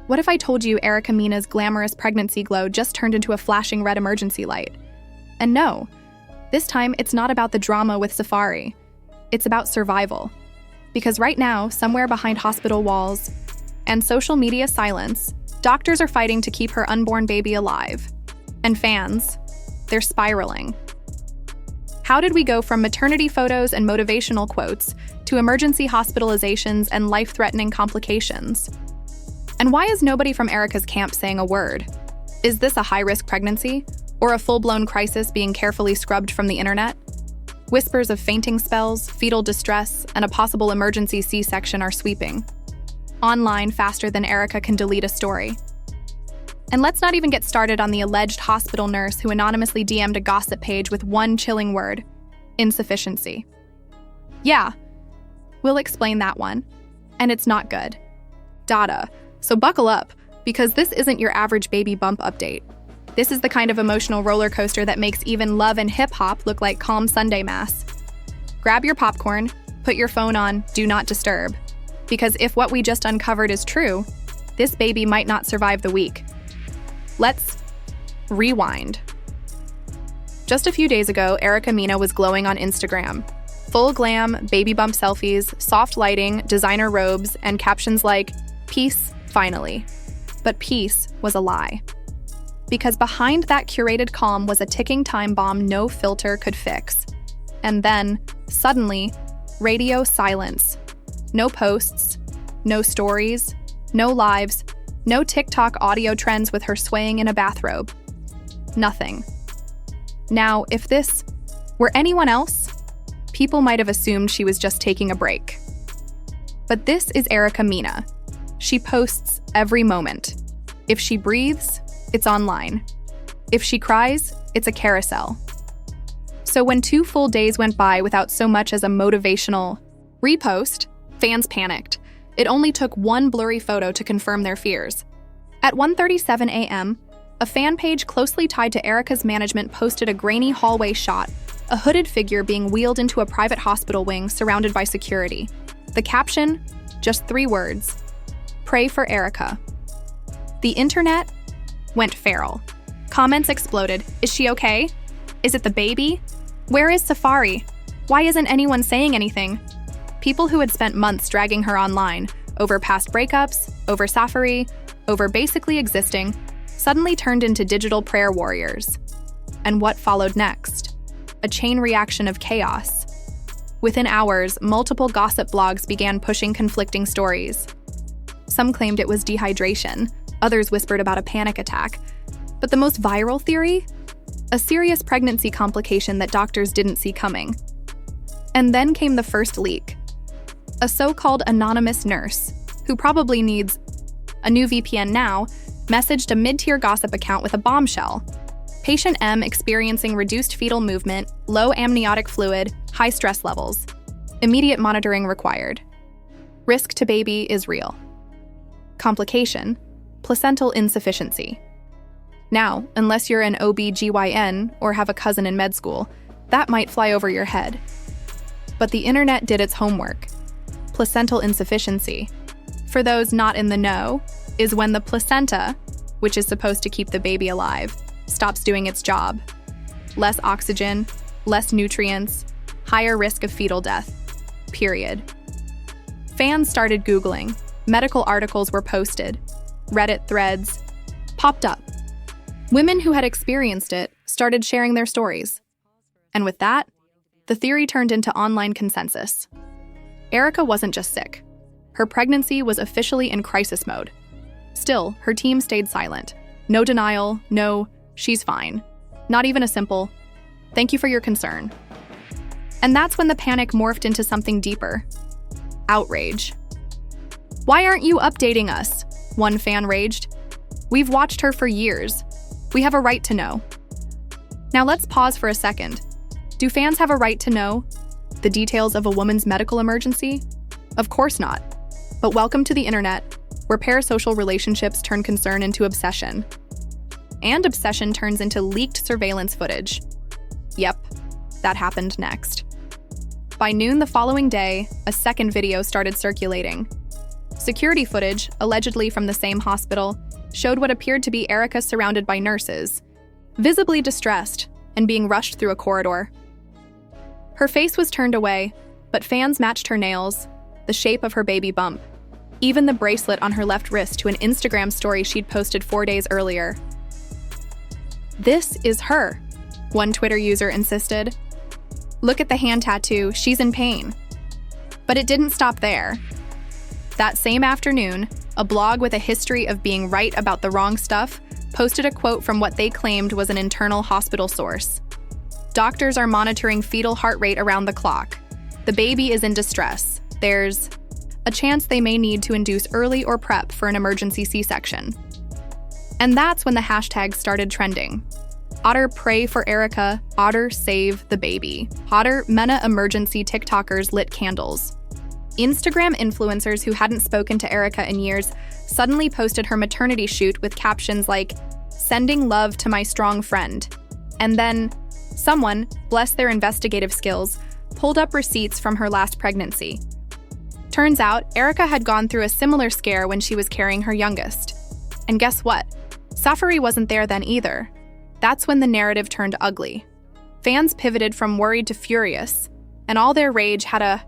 What if I told you Erica Mena's glamorous pregnancy glow just turned into a flashing red emergency light? And no, this time it's not about the drama with Safari. It's about survival. Because right now, somewhere behind hospital walls and social media silence, doctors are fighting to keep her unborn baby alive. And fans, they're spiraling. How did we go from maternity photos and motivational quotes to emergency hospitalizations and life-threatening complications? And why is nobody from Erica's camp saying a word? Is this a high-risk pregnancy or a full-blown crisis being carefully scrubbed from the internet? Whispers of fainting spells, fetal distress, and a possible emergency C-section are sweeping online faster than Erica can delete a story. And let's not even get started on the alleged hospital nurse who anonymously DM'd a gossip page with one chilling word: insufficiency. Yeah, we'll explain that one. And it's not good. Data. So buckle up, because this isn't your average baby bump update. This is the kind of emotional roller coaster that makes even love and hip-hop look like calm Sunday mass. Grab your popcorn, put your phone on Do Not Disturb, because if what we just uncovered is true, this baby might not survive the week. Let's rewind. Just a few days ago, Erica Mena was glowing on Instagram. Full glam, baby bump selfies, soft lighting, designer robes, and captions like, "Peace, finally." But peace was a lie. Because behind that curated calm was a ticking time bomb no filter could fix. And then, suddenly, radio silence. No posts, no stories, no lives, no TikTok audio trends with her swaying in a bathrobe. Nothing. Now, if this were anyone else, people might have assumed she was just taking a break. But this is Erica Mena. She posts every moment. If she breathes, it's online. If she cries, it's a carousel. So when 2 full days went by without so much as a motivational repost, fans panicked. It only took one blurry photo to confirm their fears. At 1:37 a.m., a fan page closely tied to Erica's management posted a grainy hallway shot, a hooded figure being wheeled into a private hospital wing surrounded by security. The caption? Just 3 words. Pray for Erica. The internet went feral. Comments exploded. Is she okay? Is it the baby? Where is Safari? Why isn't anyone saying anything? People who had spent months dragging her online, over past breakups, over Safari, over basically existing, suddenly turned into digital prayer warriors. And what followed next? A chain reaction of chaos. Within hours, multiple gossip blogs began pushing conflicting stories. Some claimed it was dehydration, others whispered about a panic attack. But the most viral theory? A serious pregnancy complication that doctors didn't see coming. And then came the first leak. A so-called anonymous nurse, who probably needs a new VPN now, messaged a mid-tier gossip account with a bombshell. Patient M experiencing reduced fetal movement, low amniotic fluid, high stress levels. Immediate monitoring required. Risk to baby is real. Complication: placental insufficiency. Now, unless you're an OB/GYN or have a cousin in med school, that might fly over your head. But the internet did its homework. Placental insufficiency, for those not in the know, is when the placenta, which is supposed to keep the baby alive, stops doing its job. Less oxygen, less nutrients, higher risk of fetal death. Period. Fans started Googling. Medical articles were posted. Reddit threads popped up. Women who had experienced it started sharing their stories. And with that, the theory turned into online consensus. Erica wasn't just sick. Her pregnancy was officially in crisis mode. Still, her team stayed silent. No denial, no, she's fine. Not even a simple, thank you for your concern. And that's when the panic morphed into something deeper. Outrage. Why aren't you updating us? One fan raged. We've watched her for years. We have a right to know. Now let's pause for a second. Do fans have a right to know the details of a woman's medical emergency? Of course not. But welcome to the internet, where parasocial relationships turn concern into obsession. And obsession turns into leaked surveillance footage. Yep, that happened next. By noon the following day, a second video started circulating. Security footage, allegedly from the same hospital, showed what appeared to be Erica surrounded by nurses, visibly distressed and being rushed through a corridor. Her face was turned away, but fans matched her nails, the shape of her baby bump, even the bracelet on her left wrist to an Instagram story she'd posted 4 days earlier. "This is her," one Twitter user insisted. "Look at the hand tattoo, she's in pain." But it didn't stop there. That same afternoon, a blog with a history of being right about the wrong stuff posted a quote from what they claimed was an internal hospital source. "Doctors are monitoring fetal heart rate around the clock. The baby is in distress. There's a chance they may need to induce early or prep for an emergency C-section." And that's when the hashtags started trending. Otter pray for Erica, Otter save the baby. Otter MENA emergency TikTokers lit candles. Instagram influencers who hadn't spoken to Erica in years suddenly posted her maternity shoot with captions like, "Sending love to my strong friend." And then someone, bless their investigative skills, pulled up receipts from her last pregnancy. Turns out, Erica had gone through a similar scare when she was carrying her youngest. And guess what? Safari wasn't there then either. That's when the narrative turned ugly. Fans pivoted from worried to furious, and all their rage had a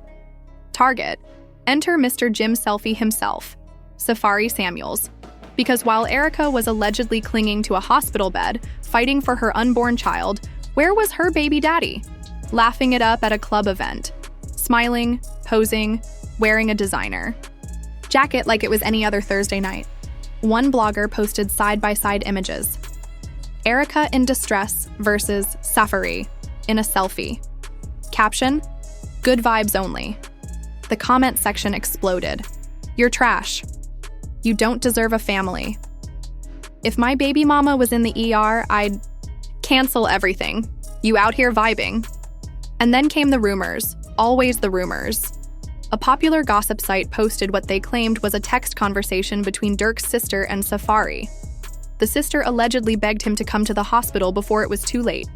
target. Enter Mr. Jim Selfie himself, Safari Samuels. Because while Erica was allegedly clinging to a hospital bed, fighting for her unborn child, where was her baby daddy? Laughing it up at a club event, smiling, posing, wearing a designer jacket like it was any other Thursday night. One blogger posted side-by-side images. Erica in distress versus Safari in a selfie. Caption, "Good vibes only." The comment section exploded. "You're trash. You don't deserve a family. If my baby mama was in the ER, I'd cancel everything. You out here vibing." And then came the rumors, always the rumors. A popular gossip site posted what they claimed was a text conversation between Dirk's sister and Safari. The sister allegedly begged him to come to the hospital before it was too late.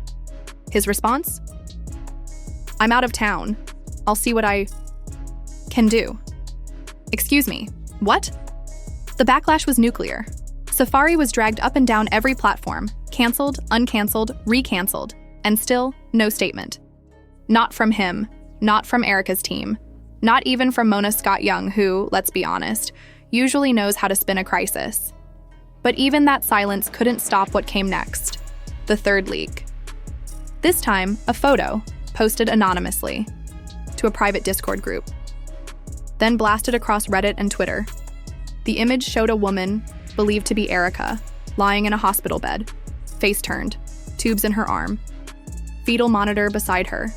His response? "I'm out of town. I'll see what I can do." Excuse me, what? The backlash was nuclear. Safari was dragged up and down every platform, canceled, uncanceled, recanceled, and still no statement. Not from him, not from Erica's team, not even from Mona Scott Young, who, let's be honest, usually knows how to spin a crisis. But even that silence couldn't stop what came next, the third leak. This time, a photo, posted anonymously, to a private Discord group, then blasted across Reddit and Twitter. The image showed a woman, believed to be Erica, lying in a hospital bed, face turned, tubes in her arm, fetal monitor beside her,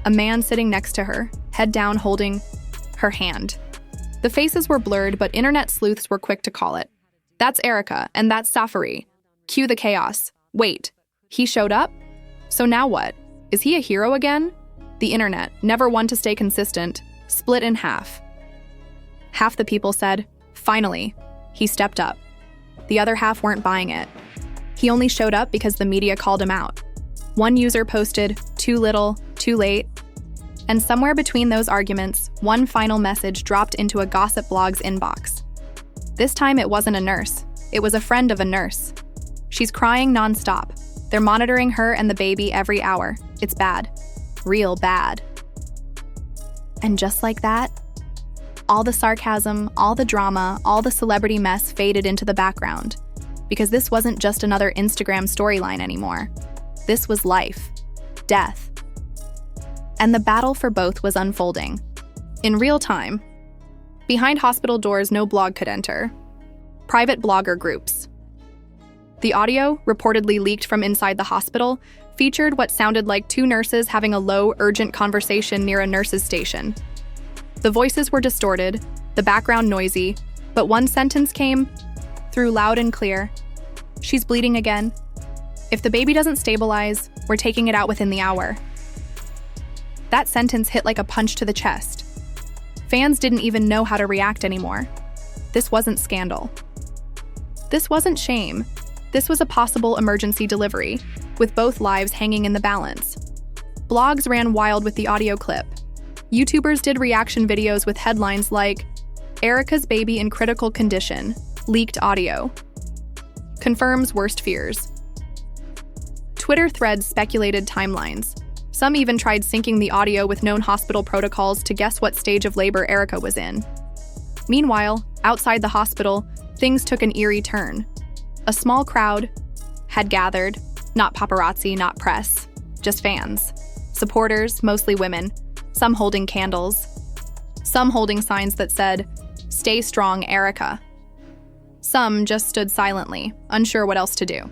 a man sitting next to her, head down holding her hand. The faces were blurred, but internet sleuths were quick to call it. That's Erica, and that's Safari. Cue the chaos. Wait, he showed up? So now what? Is he a hero again? The internet, never one to stay consistent, split in half. Half the people said, finally, he stepped up. The other half weren't buying it. He only showed up because the media called him out. One user posted, too little, too late. And somewhere between those arguments, one final message dropped into a gossip blog's inbox. This time it wasn't a nurse. It was a friend of a nurse. She's crying nonstop. They're monitoring her and the baby every hour. It's bad. Real bad. And just like that, all the sarcasm, all the drama, all the celebrity mess faded into the background. Because this wasn't just another Instagram storyline anymore. This was life, death. And the battle for both was unfolding. In real time. Behind hospital doors no blog could enter. Private blogger groups. The audio, reportedly leaked from inside the hospital, featured what sounded like two nurses having a low, urgent conversation near a nurse's station. The voices were distorted, the background noisy, but one sentence came through loud and clear. She's bleeding again. If the baby doesn't stabilize, we're taking it out within the hour. That sentence hit like a punch to the chest. Fans didn't even know how to react anymore. This wasn't scandal. This wasn't shame. This was a possible emergency delivery, with both lives hanging in the balance. Blogs ran wild with the audio clip. YouTubers did reaction videos with headlines like, Erica's baby in critical condition. Leaked audio. Confirms worst fears. Twitter threads speculated timelines. Some even tried syncing the audio with known hospital protocols to guess what stage of labor Erica was in. Meanwhile, outside the hospital, things took an eerie turn. A small crowd had gathered, not paparazzi, not press, just fans. Supporters, mostly women, some holding candles, some holding signs that said, "Stay strong, Erica." Some just stood silently, unsure what else to do.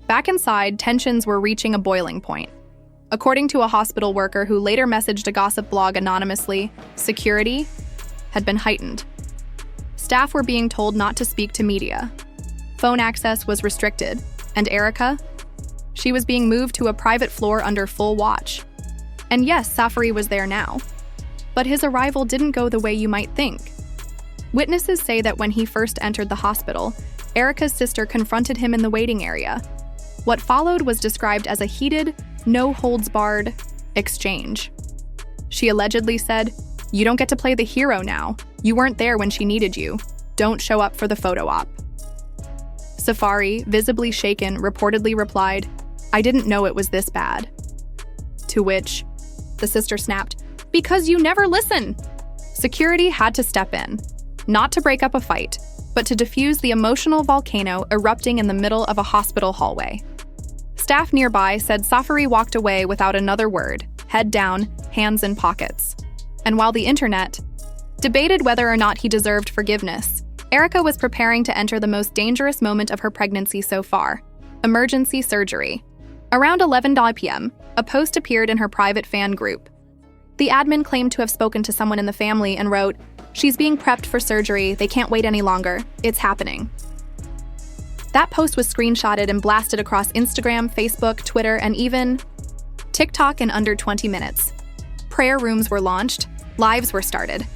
Back inside, tensions were reaching a boiling point. According to a hospital worker who later messaged a gossip blog anonymously, security had been heightened. Staff were being told not to speak to media. Phone access was restricted, and Erica? She was being moved to a private floor under full watch. And yes, Safari was there now. But his arrival didn't go the way you might think. Witnesses say that when he first entered the hospital, Erica's sister confronted him in the waiting area. What followed was described as a heated, no-holds-barred exchange. She allegedly said, "You don't get to play the hero now. You weren't there when she needed you. Don't show up for the photo op." Safari, visibly shaken, reportedly replied, "I didn't know it was this bad." To which the sister snapped, "Because you never listen." Security had to step in, not to break up a fight, but to defuse the emotional volcano erupting in the middle of a hospital hallway. Staff nearby said Safari walked away without another word, head down, hands in pockets. And while the internet debated whether or not he deserved forgiveness, Erica was preparing to enter the most dangerous moment of her pregnancy so far: emergency surgery. Around 11 p.m., a post appeared in her private fan group. The admin claimed to have spoken to someone in the family and wrote, "She's being prepped for surgery. They can't wait any longer. It's happening." That post was screenshotted and blasted across Instagram, Facebook, Twitter, and even TikTok in under 20 minutes. Prayer rooms were launched. Lives were started.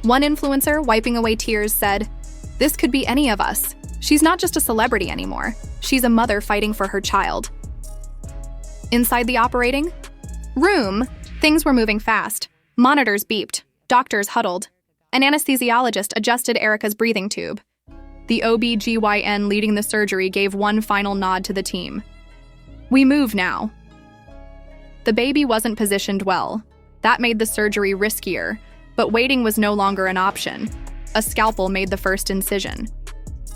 One influencer, wiping away tears, said, "This could be any of us. She's not just a celebrity anymore. She's a mother fighting for her child." Inside the operating room, things were moving fast. Monitors beeped. Doctors huddled. An anesthesiologist adjusted Erica's breathing tube. The OB/GYN leading the surgery gave one final nod to the team. "We move now." The baby wasn't positioned well. That made the surgery riskier, but waiting was no longer an option. A scalpel made the first incision.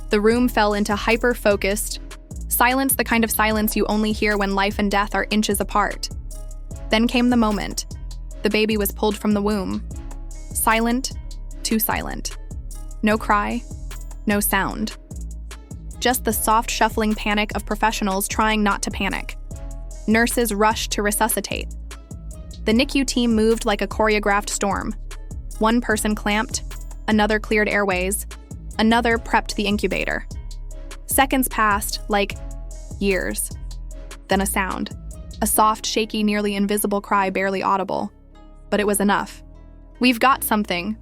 The room fell into hyper-focused silence, the kind of silence you only hear when life and death are inches apart. Then came the moment. The baby was pulled from the womb. Silent, too silent. No cry, no sound. Just the soft shuffling panic of professionals trying not to panic. Nurses rushed to resuscitate. The NICU team moved like a choreographed storm. One person clamped, another cleared airways, another prepped the incubator. Seconds passed, like years. Then a sound. A soft, shaky, nearly invisible cry, barely audible. But it was enough. "We've got something,"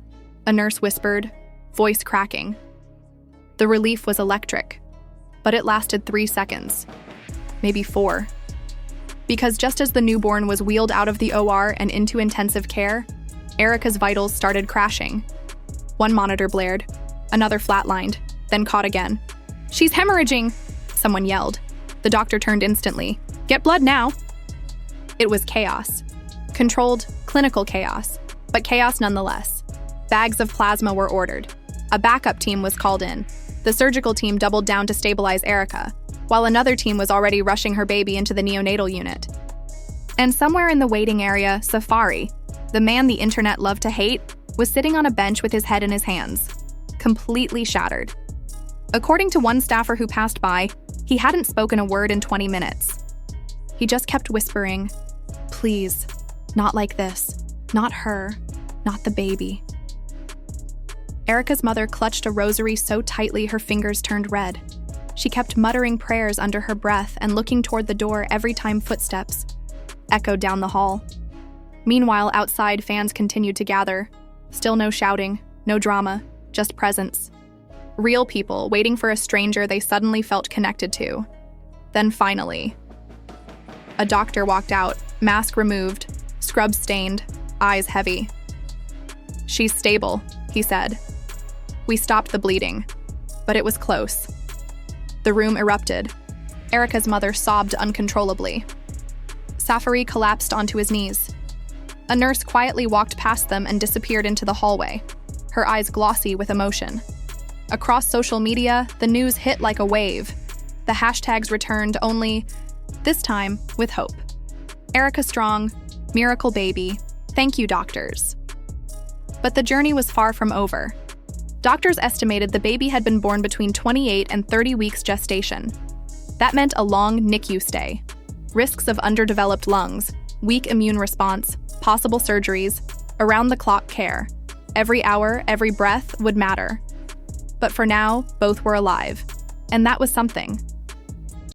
a nurse whispered, voice cracking. The relief was electric, but it lasted 3 seconds. Maybe 4. Because just as the newborn was wheeled out of the OR and into intensive care, Erica's vitals started crashing. One monitor blared, another flatlined, then caught again. "She's hemorrhaging," someone yelled. The doctor turned instantly. "Get blood now." It was chaos. Controlled, clinical chaos, but chaos nonetheless. Bags of plasma were ordered. A backup team was called in. The surgical team doubled down to stabilize Erica, while another team was already rushing her baby into the neonatal unit. And somewhere in the waiting area, Safari, the man the internet loved to hate, was sitting on a bench with his head in his hands, completely shattered. According to one staffer who passed by, he hadn't spoken a word in 20 minutes. He just kept whispering, "Please, not like this. Not her. Not the baby." Erica's mother clutched a rosary so tightly her fingers turned red. She kept muttering prayers under her breath and looking toward the door every time footsteps echoed down the hall. Meanwhile, outside, fans continued to gather. Still no shouting, no drama, just presence. Real people waiting for a stranger they suddenly felt connected to. Then finally, a doctor walked out, mask removed, scrub stained, eyes heavy. "She's stable," he said. We stopped the bleeding, but it was close. The room erupted. Erica's mother sobbed uncontrollably. Safari collapsed onto his knees. A nurse quietly walked past them and disappeared into the hallway, her eyes glossy with emotion. Across social media, the news hit like a wave. The hashtags returned, only this time with hope. Erica Strong, miracle baby, thank you, doctors. But the journey was far from over. Doctors estimated the baby had been born between 28 and 30 weeks gestation. That meant a long NICU stay, risks of underdeveloped lungs, weak immune response, possible surgeries, around-the-clock care. Every hour, every breath would matter. But for now, both were alive. And that was something.